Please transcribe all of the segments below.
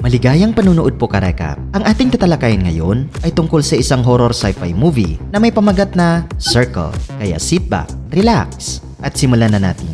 Maligayang panunood po karekap. Ang ating tatalakayin ngayon ay tungkol sa isang horror sci-fi movie na may pamagat na Circle. Kaya sit back, relax, at simulan na natin.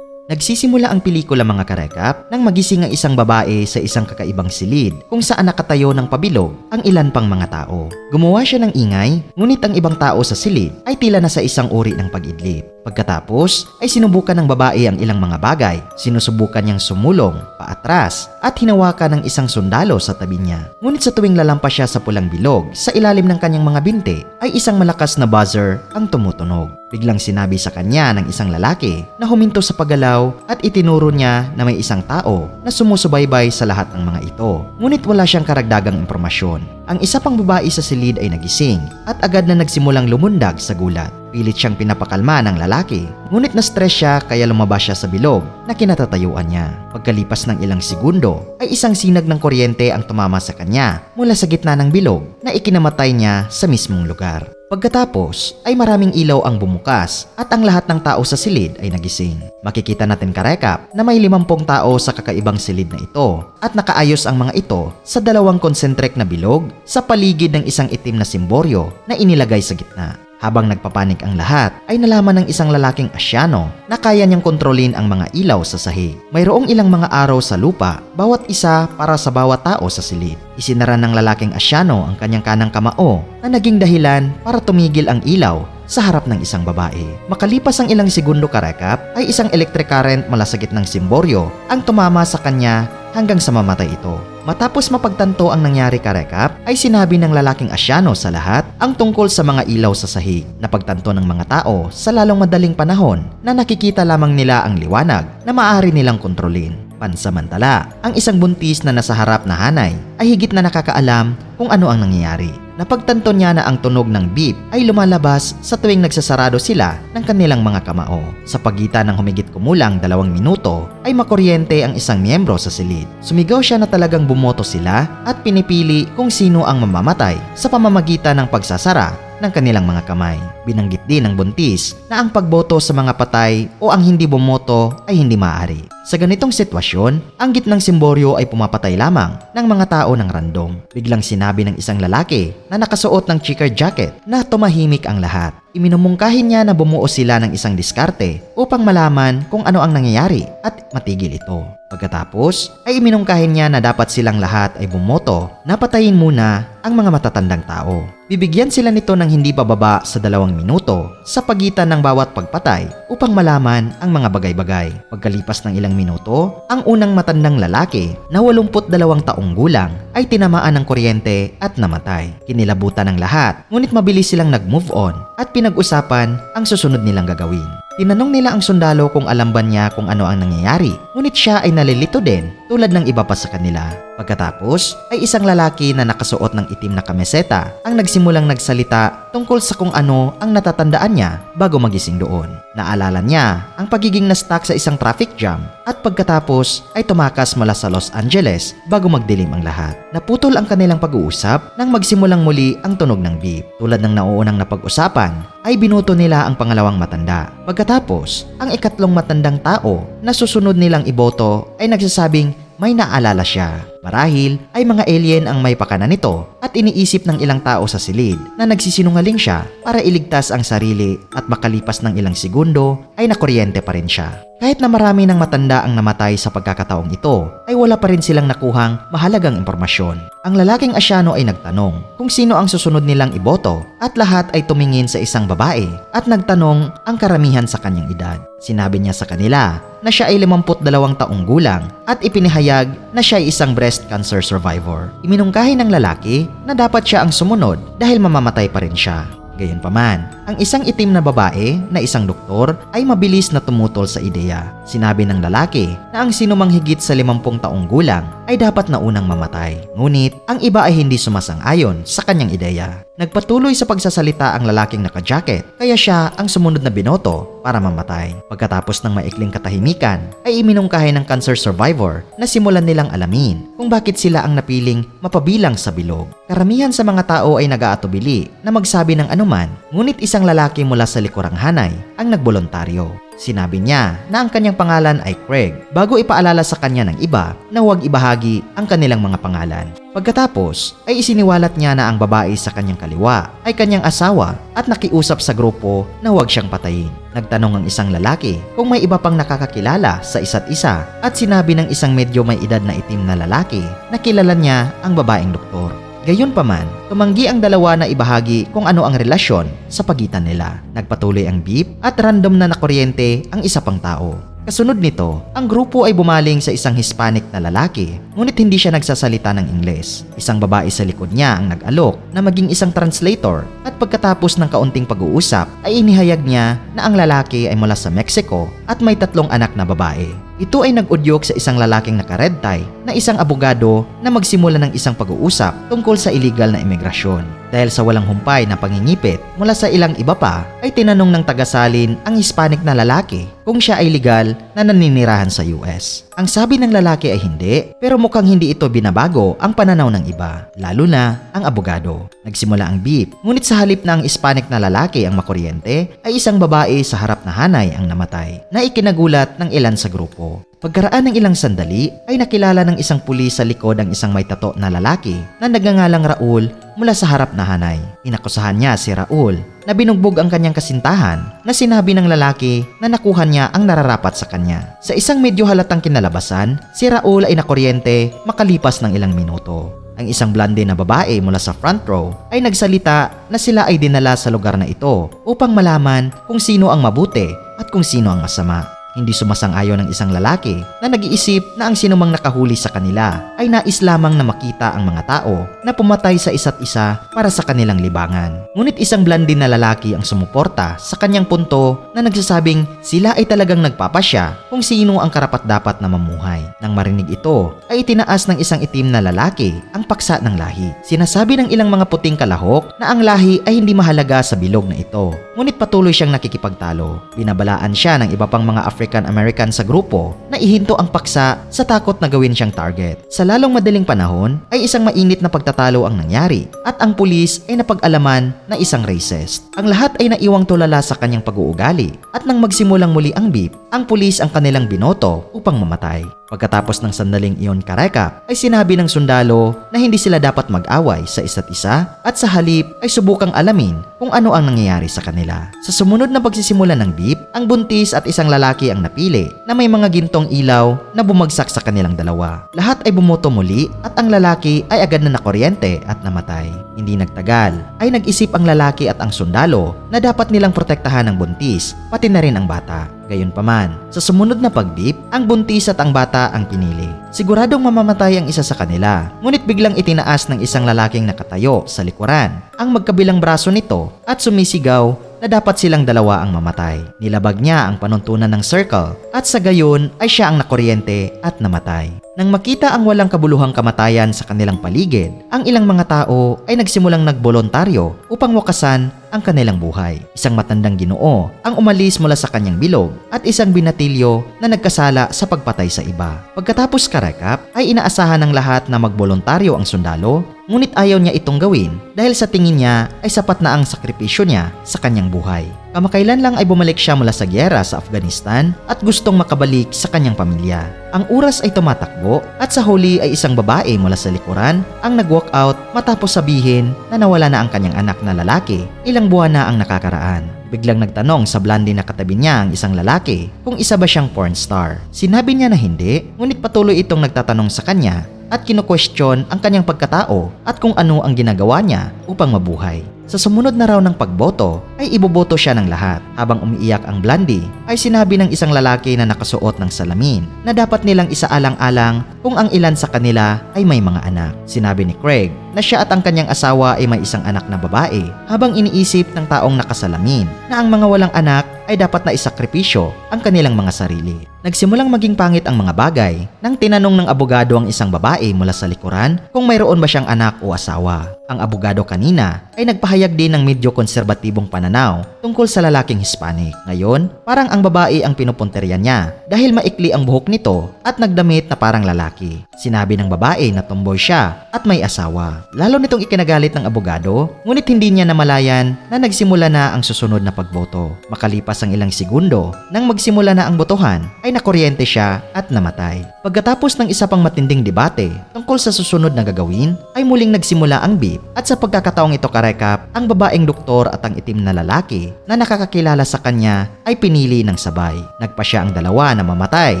Nagsisimula ang pelikula mga karekap nang magising ang isang babae sa isang kakaibang silid kung saan nakatayo ng pabilog ang ilan pang mga tao. Gumawa siya ng ingay, ngunit ang ibang tao sa silid ay tila na sa isang uri ng pag-idlip. Pagkatapos ay sinubukan ng babae ang ilang mga bagay. Sinusubukan niyang sumulong, paatras, at hinawakan ng isang sundalo sa tabi niya. Ngunit sa tuwing lalampas siya sa pulang bilog, sa ilalim ng kanyang mga binti ay isang malakas na buzzer ang tumutunog. Biglang sinabi sa kanya ng isang lalaki na huminto sa paggalaw at itinuro niya na may isang tao na sumusubaybay sa lahat ng mga ito. Ngunit wala siyang karagdagang impormasyon. Ang isa pang babae sa silid ay nagising at agad na nagsimulang lumundag sa gulat. Pilit siyang pinapakalma ng lalaki, ngunit na-stress siya kaya lumabas siya sa bilog na kinatatayuan niya. Pagkalipas ng ilang segundo ay isang sinag ng kuryente ang tumama sa kanya mula sa gitna ng bilog na ikinamatay niya sa mismong lugar. Pagkatapos ay maraming ilaw ang bumukas at ang lahat ng tao sa silid ay nagising. Makikita natin karekap na may 50 tao sa kakaibang silid na ito at nakaayos ang mga ito sa dalawang concentric na bilog sa paligid ng isang itim na simboryo na inilagay sa gitna. Habang nagpapanik ang lahat, ay nalaman ng isang lalaking Asyano na kaya niyang kontrolin ang mga ilaw sa sahig. Mayroong ilang mga araw sa lupa, bawat isa para sa bawat tao sa silid. Isinara ng lalaking Asyano ang kanyang kanang kamao na naging dahilan para tumigil ang ilaw sa harap ng isang babae. Makalipas ang ilang segundo karekap, ay isang electric current mula sa gitnang simboryo ang tumama sa kanya hanggang sa mamatay ito. Matapos mapagtanto ang nangyari karekap, ay sinabi ng lalaking Asyano sa lahat ang tungkol sa mga ilaw sa sahig. Napagtanto ng mga tao sa lalong madaling panahon na nakikita lamang nila ang liwanag na maaari nilang kontrolin. Pansamantala, ang isang buntis na nasa harap na hanay ay higit na nakakaalam kung ano ang nangyayari. Napagtanto niya na ang tunog ng beep ay lumalabas sa tuwing nagsasarado sila ng kanilang mga kamao. Sa pagitan ng humigit kumulang 2 minuto ay makuryente ang isang miyembro sa silid. Sumigaw siya na talagang bumoto sila at pinipili kung sino ang mamamatay sa pamamagitan ng pagsasara ng kanilang mga kamay. Binanggit din ng buntis na ang pagboto sa mga patay o ang hindi bumoto ay hindi maaari. Sa ganitong sitwasyon, ang gitnang simboryo ay pumapatay lamang ng mga tao ng random. Biglang sinabi ng isang lalaki na nakasuot ng checkered jacket na tumahimik ang lahat. Iminumungkahin niya na bumuo sila ng isang diskarte upang malaman kung ano ang nangyayari at matigil ito. Pagkatapos ay iminungkahin niya na dapat silang lahat ay bumoto na patayin muna ang mga matatandang tao. Bibigyan sila nito ng hindi bababa sa 2 minuto sa pagitan ng bawat pagpatay upang malaman ang mga bagay-bagay. Pagkalipas ng ilang minuto, ang unang matandang lalaki na 82 taong gulang ay tinamaan ng kuryente at namatay. Kinilabutan ng lahat, ngunit mabilis silang nag-move on at pinag-usapan ang susunod nilang gagawin. Tinanong nila ang sundalo kung alam ba niya kung ano ang nangyayari, ngunit siya ay nalilito din tulad ng iba pa sa kanila. Pagkatapos ay isang lalaki na nakasuot ng itim na kameseta ang nagsimulang nagsalita tungkol sa kung ano ang natatandaan niya bago magising doon. Naalala niya ang pagiging na-stuck sa isang traffic jam at pagkatapos ay tumakas mula sa Los Angeles bago magdilim ang lahat. Naputol ang kanilang pag-uusap nang magsimulang muli ang tunog ng beep. Tulad ng nauunang napag-usapan ay binuto nila ang pangalawang matanda. Pagkatapos, ang ikatlong matandang tao na susunod nilang iboto ay nagsasabing may naalala siya. Marahil ay mga alien ang may pakana nito at iniisip ng ilang tao sa silid na nagsisinungaling siya para iligtas ang sarili at makalipas ng ilang segundo ay nakuryente pa rin siya. Kahit na marami ng matanda ang namatay sa pagkakataong ito, ay wala pa rin silang nakuhang mahalagang impormasyon. Ang lalaking Asyano ay nagtanong kung sino ang susunod nilang iboto at lahat ay tumingin sa isang babae at nagtanong ang karamihan sa kanyang edad. Sinabi niya sa kanila na siya ay 52 taong gulang at ipinahayag na siya ay isang breast cancer survivor. Iminungkahi ng lalaki na dapat siya ang sumunod dahil mamamatay pa rin siya. Gayunpaman, ang isang itim na babae na isang doktor ay mabilis na tumutol sa ideya. Sinabi ng lalaki na ang sinumang higit sa 50 taong gulang ay dapat na unang mamatay. Ngunit, ang iba ay hindi sumasang-ayon sa kanyang ideya. Nagpatuloy sa pagsasalita ang lalaking naka-jacket, kaya siya ang sumunod na binoto para mamatay. Pagkatapos ng maikling katahimikan, ay iminungkahi ng cancer survivor na simulan nilang alamin kung bakit sila ang napiling mapabilang sa bilog. Karamihan sa mga tao ay nag-aatubili na magsabi ng anuman, ngunit isang lalaki mula sa likurang hanay ang nagbolontaryo. Sinabi niya na ang kanyang pangalan ay Craig bago ipaalala sa kanya ng iba na huwag ibahagi ang kanilang mga pangalan. Pagkatapos ay isiniwalat niya na ang babae sa kanyang kaliwa ay kanyang asawa at nakiusap sa grupo na huwag siyang patayin. Nagtanong ang isang lalaki kung may iba pang nakakakilala sa isa't isa at sinabi ng isang medyo may edad na itim na lalaki na kilala niya ang babaeng doktor. Gayunpaman, tumanggi ang dalawa na ibahagi kung ano ang relasyon sa pagitan nila. Nagpatuloy ang beep at random na nakuryente ang isa pang tao. Kasunod nito, ang grupo ay bumaling sa isang Hispanic na lalaki, ngunit hindi siya nagsasalita ng Ingles. Isang babae sa likod niya ang nag-alok na maging isang translator at pagkatapos ng kaunting pag-uusap ay inihayag niya na ang lalaki ay mula sa Mexico at may 3 anak na babae. Ito ay nag-udyok sa isang lalaking naka-red tie na isang abogado na magsimula ng isang pag-uusap tungkol sa illegal na imigrasyon. Dahil sa walang humpay na pangingipit mula sa ilang iba pa, ay tinanong ng tagasalin ang Hispanic na lalaki kung siya ay legal na naninirahan sa US. Ang sabi ng lalaki ay hindi, pero mukhang hindi ito binabago ang pananaw ng iba, lalo na ang abogado. Nagsimula ang beep, ngunit sa halip na ang Hispanic na lalaki ang makuryente, ay isang babae sa harap na hanay ang namatay, na ikinagulat ng ilan sa grupo. Pagkaraan ng ilang sandali ay nakilala ng isang pulis sa likod ang isang may tato na lalaki na nagngangalang Raul mula sa harap na hanay. Inakusahan niya si Raul na binugbog ang kanyang kasintahan na sinabi ng lalaki na nakuha niya ang nararapat sa kanya. Sa isang medyo halatang kinalabasan, si Raul ay nakuryente makalipas ng ilang minuto. Ang isang blonde na babae mula sa front row ay nagsalita na sila ay dinala sa lugar na ito upang malaman kung sino ang mabuti at kung sino ang masama. Hindi sumasang-ayon ng isang lalaki na nag-iisip na ang sinumang nakahuli sa kanila ay nais lamang na makita ang mga tao na pumatay sa isa't isa para sa kanilang libangan. Ngunit isang blonde na lalaki ang sumuporta sa kanyang punto na nagsasabing sila ay talagang nagpapasya kung sino ang karapat-dapat na mamuhay. Nang marinig ito, ay itinaas ng isang itim na lalaki ang paksa ng lahi. Sinasabi ng ilang mga puting kalahok na ang lahi ay hindi mahalaga sa bilog na ito. Ngunit patuloy siyang nakikipagtalo. Binabalaan siya ng iba pang mga African-American sa grupo na ihinto ang paksa sa takot na gawin siyang target. Sa lalong madaling panahon ay isang mainit na pagtatalo ang nangyari at ang pulis ay napag-alaman na isang racist. Ang lahat ay naiwang tulala sa kanyang pag-uugali at nang magsimulang muli ang beep, ang pulis ang kanilang binoto upang mamatay. Pagkatapos ng sandaling iyon karekap, ay sinabi ng sundalo na hindi sila dapat mag-away sa isa't isa at sa halip ay subukang alamin kung ano ang nangyayari sa kanila. Sa sumunod na pagsisimula ng beep, ang buntis at isang lalaki ang napili na may mga gintong ilaw na bumagsak sa kanilang dalawa. Lahat ay bumoto muli at ang lalaki ay agad na nakuryente at namatay. Hindi nagtagal, ay nag-isip ang lalaki at ang sundalo na dapat nilang protektahan ang buntis, pati na rin ang bata. Gayunpaman, sa sumunod na pag-beep, ang buntis at ang bata ang pinili. Siguradong mamamatay ang isa sa kanila, ngunit biglang itinaas ng isang lalaking nakatayo sa likuran ang magkabilang braso nito at sumisigaw na dapat silang dalawa ang mamatay. Nilabag niya ang panuntunan ng circle at sa gayon ay siya ang nakuryente at namatay. Nang makita ang walang kabuluhang kamatayan sa kanilang paligid, ang ilang mga tao ay nagsimulang nagbolontaryo upang wakasan ang kanilang buhay. Isang matandang Ginoo ang umalis mula sa kanyang bilog at isang binatilyo na nagkasala sa pagpatay sa iba. Pagkatapos karekap ay inaasahan ng lahat na magbolontaryo ang sundalo, ngunit ayaw niya itong gawin dahil sa tingin niya ay sapat na ang sakripisyo niya sa kanyang buhay. Kamakailan lang ay bumalik siya mula sa gyera sa Afghanistan at gustong makabalik sa kanyang pamilya. Ang oras ay tumatakbo at sa huli ay isang babae mula sa likuran ang nag-walk out matapos sabihin na nawala na ang kanyang anak na lalaki ilang buwan na ang nakakaraan. Biglang nagtanong sa blondie na katabi niya ang isang lalaki kung isa ba siyang porn star. Sinabi niya na hindi, ngunit patuloy itong nagtatanong sa kanya at kino-question ang kanyang pagkatao at kung ano ang ginagawa niya upang mabuhay. Sa sumunod na raw ng pagboto ay iboboto siya ng lahat. Habang umiiyak ang blondie ay sinabi ng isang lalaki na nakasuot ng salamin na dapat nilang isaalang-alang kung ang ilan sa kanila ay may mga anak. Sinabi ni Craig na siya at ang kanyang asawa ay may isang anak na babae habang iniisip ng taong nakasalamin na ang mga walang anak ay dapat na isakripisyo ang kanilang mga sarili. Nagsimulang maging pangit ang mga bagay nang tinanong ng abogado ang isang babae mula sa likuran kung mayroon ba siyang anak o asawa. Ang abogado kanina ay nagpahayag din ng medyo konserbatibong pananaw tungkol sa lalaking Hispanic. Ngayon, parang ang babae ang pinupunteriya niya dahil maikli ang buhok nito at nagdamit na parang lalaki. Sinabi ng babae na tomboy siya at may asawa. mag-asawa. Lalo nitong ikinagalit ng abogado, ngunit hindi niya namalayan na nagsimula na ang susunod na pagboto. Makalipas ang ilang segundo, nang magsimula na ang botohan, ay nakuryente siya at namatay. Pagkatapos ng isa pang matinding debate tungkol sa susunod na gagawin, ay muling nagsimula ang beep at sa pagkakataong ito karekap, ang babaeng doktor at ang itim na lalaki na nakakakilala sa kanya ay pinili ng sabay. Nagpa siya ang dalawa na mamatay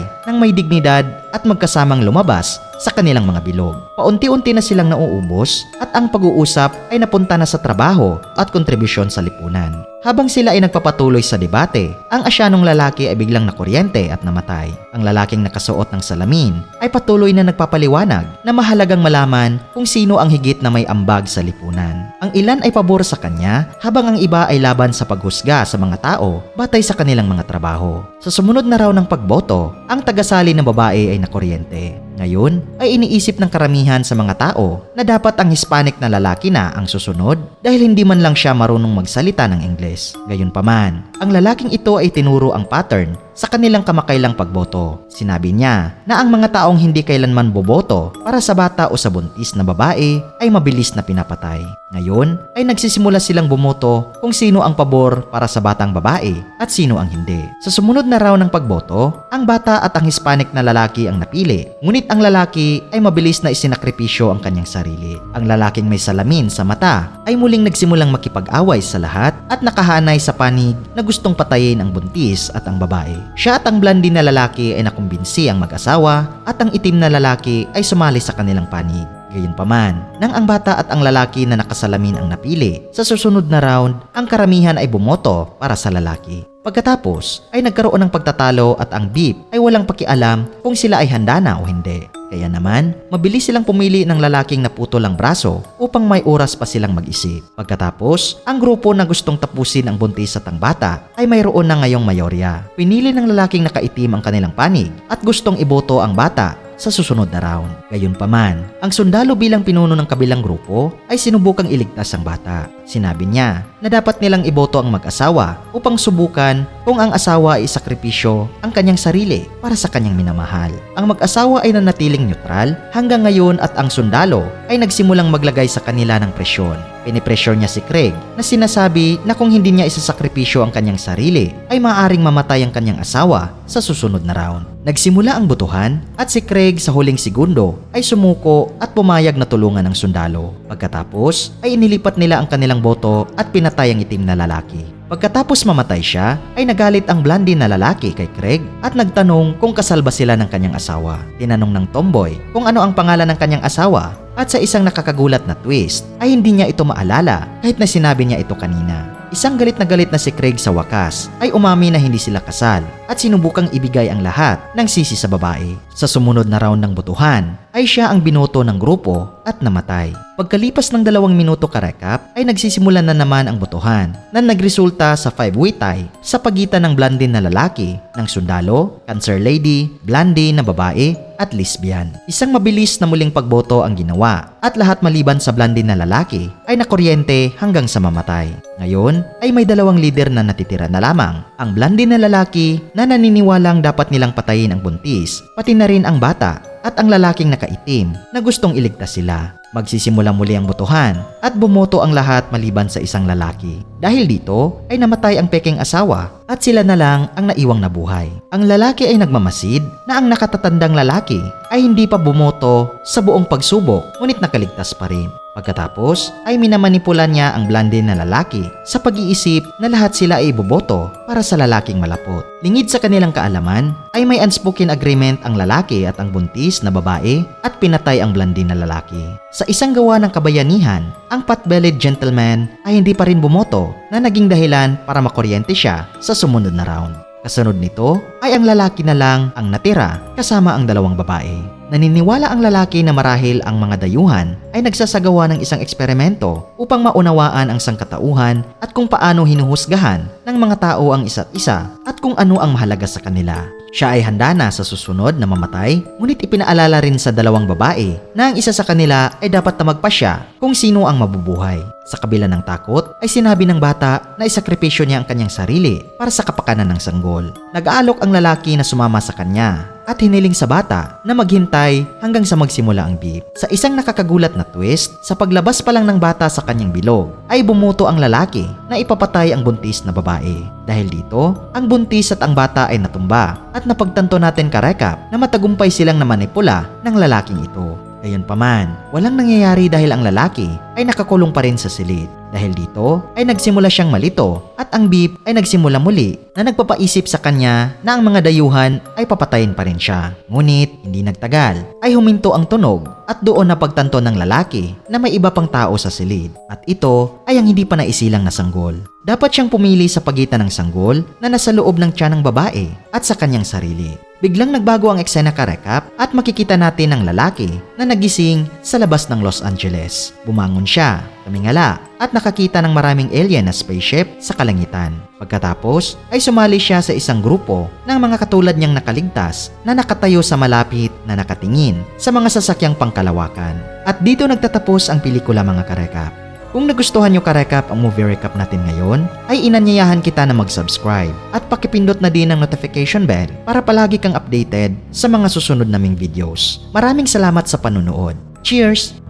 ng may dignidad at magkasamang lumabas sa kanilang mga bilog. Paunti-unti na silang nauubos at ang pag-uusap ay napunta na sa trabaho at kontribusyon sa lipunan. Habang sila ay nagpapatuloy sa debate, ang asyanong lalaki ay biglang nakuryente at namatay. Ang lalaking nakasuot ng salamin ay patuloy na nagpapaliwanag na mahalagang malaman kung sino ang higit na may ambag sa lipunan. Ang ilan ay pabor sa kanya habang ang iba ay laban sa paghusga sa mga tao batay sa kanilang mga trabaho. Sa sumunod na raw ng pagboto, ang tagasali ng babae ay nakuryente. Ngayon ay iniisip ng karamihan sa mga tao na dapat ang Hispanic na lalaki na ang susunod dahil hindi man lang siya marunong magsalita ng Ingles. Gayunpaman, ang lalaking ito ay tinuro ang pattern sa kanilang kamakailang pagboto. Sinabi niya na ang mga taong hindi kailanman boboto para sa bata o sa buntis na babae ay mabilis na pinapatay. Ngayon ay nagsisimula silang bumoto kung sino ang pabor para sa batang babae at sino ang hindi. Sa sumunod na round ng pagboto, ang bata at ang Hispanic na lalaki ang napili. Ngunit ang lalaki ay mabilis na isinakripisyo ang kanyang sarili. Ang lalaking may salamin sa mata ay muling nagsimulang makipag-away sa lahat at nakahanay sa panig na gustong patayin ang buntis at ang babae. Siya at ang blondie na lalaki ay nakumbinsi ang mag-asawa at ang itim na lalaki ay sumali sa kanilang panig. Gayunpaman, nang ang bata at ang lalaki na nakasalamin ang napili, sa susunod na round, ang karamihan ay bumoto para sa lalaki. Pagkatapos ay nagkaroon ng pagtatalo at ang beep ay walang pakialam kung sila ay handa na o hindi. Kaya naman, mabilis silang pumili ng lalaking naputol ang braso upang may oras pa silang mag-isip. Pagkatapos, ang grupo na gustong tapusin ang buntis at ang bata ay mayroon na ngayong mayorya. Pinili ng lalaking nakaitim ang kanilang panig at gustong iboto ang bata sa susunod na round. Gayunpaman, ang sundalo bilang pinuno ng kabilang grupo ay sinubukang iligtas ang bata. Sinabi niya na dapat nilang iboto ang mag-asawa upang subukan kung ang asawa ay isakripisyo ang kanyang sarili para sa kanyang minamahal. Ang mag-asawa ay nanatiling neutral hanggang ngayon at ang sundalo ay nagsimulang maglagay sa kanila ng presyon. Pinipressure niya si Craig na sinasabi na kung hindi niya isasakripisyo ang kanyang sarili ay maaaring mamatay ang kanyang asawa sa susunod na round. Nagsimula ang botohan at si Craig sa huling segundo ay sumuko at pumayag na tulungan ng sundalo. Pagkatapos ay inilipat nila ang kanilang boto at pinatay ang itim na lalaki. Pagkatapos mamatay siya, ay nagalit ang blondie na lalaki kay Craig at nagtanong kung kasal ba sila ng kanyang asawa. Tinanong ng tomboy kung ano ang pangalan ng kanyang asawa at sa isang nakakagulat na twist ay hindi niya ito maalala kahit na sinabi niya ito kanina. Isang galit na si Craig sa wakas ay umami na hindi sila kasal at sinubukang ibigay ang lahat ng sisi sa babae. Sa sumunod na round ng botohan ay siya ang binoto ng grupo at namatay. Pagkalipas ng 2 minuto karekap ay nagsisimulan na naman ang botohan na nagresulta sa 5-way tie sa pagitan ng blondie na lalaki, ng sundalo, cancer lady, blondie na babae at lesbian. Isang mabilis na muling pagboto ang ginawa at lahat maliban sa blondie na lalaki ay nakuryente hanggang sa mamatay. Ngayon ay may 2 leader na natitira na lamang. Ang blondie na lalaki na naniniwalang dapat nilang patayin ang buntis, pati na rin ang bata at ang lalaking nakaitim na gustong iligtas sila. Magsisimula muli ang botohan at bumoto ang lahat maliban sa isang lalaki. Dahil dito ay namatay ang peking asawa at sila na lang ang naiwang nabuhay. Ang lalaki ay nagmamasid na ang nakatatandang lalaki ay hindi pa bumoto sa buong pagsubok ngunit nakaligtas pa rin. Pagkatapos ay minamanipula niya ang blondie na lalaki sa pag-iisip na lahat sila ay iboboto para sa lalaking malapot. Lingid sa kanilang kaalaman ay may unspoken agreement ang lalaki at ang buntis na babae at pinatay ang blondie na lalaki. Sa isang gawa ng kabayanihan, ang pot-bellied gentleman ay hindi pa rin bumoto na naging dahilan para makuryente siya sa sumunod na round. Kasunod nito ay ang lalaki na lang ang natira kasama ang 2 babae. Naniniwala ang lalaki na marahil ang mga dayuhan ay nagsasagawa ng isang eksperimento upang maunawaan ang sangkatauhan at kung paano hinuhusgahan ng mga tao ang isa't isa at kung ano ang mahalaga sa kanila. Siya ay handa na sa susunod na mamatay, ngunit ipinaalala rin sa 2 babae na ang isa sa kanila ay dapat na magpasya kung sino ang mabubuhay. Sa kabila ng takot ay sinabi ng bata na isakripisyo niya ang kanyang sarili para sa kapakanan ng sanggol. Nag-aalok ang lalaki na sumama sa kanya at hiniling sa bata na maghintay hanggang sa magsimula ang beep. Sa isang nakakagulat na twist, sa paglabas pa lang ng bata sa kanyang bilog, ay bumuto ang lalaki na ipapatay ang buntis na babae. Dahil dito, ang buntis at ang bata ay natumba at napagtanto natin karekap na matagumpay silang namanipula ng lalaking ito. Gayunpaman, walang nangyayari dahil ang lalaki ay nakakulong pa rin sa silid. Dahil dito ay nagsimula siyang malito at ang beep ay nagsimula muli na nagpapaisip sa kanya na ang mga dayuhan ay papatayin pa rin siya. Ngunit hindi nagtagal ay huminto ang tunog at doon napagtanto ng lalaki na may iba pang tao sa silid at ito ay ang hindi pa naisilang na sanggol. Dapat siyang pumili sa pagitan ng sanggol na nasa loob ng tiyan ng babae at sa kanyang sarili. Biglang nagbago ang eksena karekap at makikita natin ang lalaki na nagising sa labas ng Los Angeles. Bumangon siya, tumingala at nakakita ng maraming alien na spaceship sa kalangitan. Pagkatapos ay sumali siya sa isang grupo ng mga katulad niyang nakaligtas na nakatayo sa malapit na nakatingin sa mga sasakyang pangkalawakan. At dito nagtatapos ang pelikula mga karekap. Kung nagustuhan nyo karekap ang movie recap natin ngayon, ay inanyayahan kita na mag-subscribe at pakipindot na din ang notification bell para palagi kang updated sa mga susunod naming videos. Maraming salamat sa panunood. Cheers!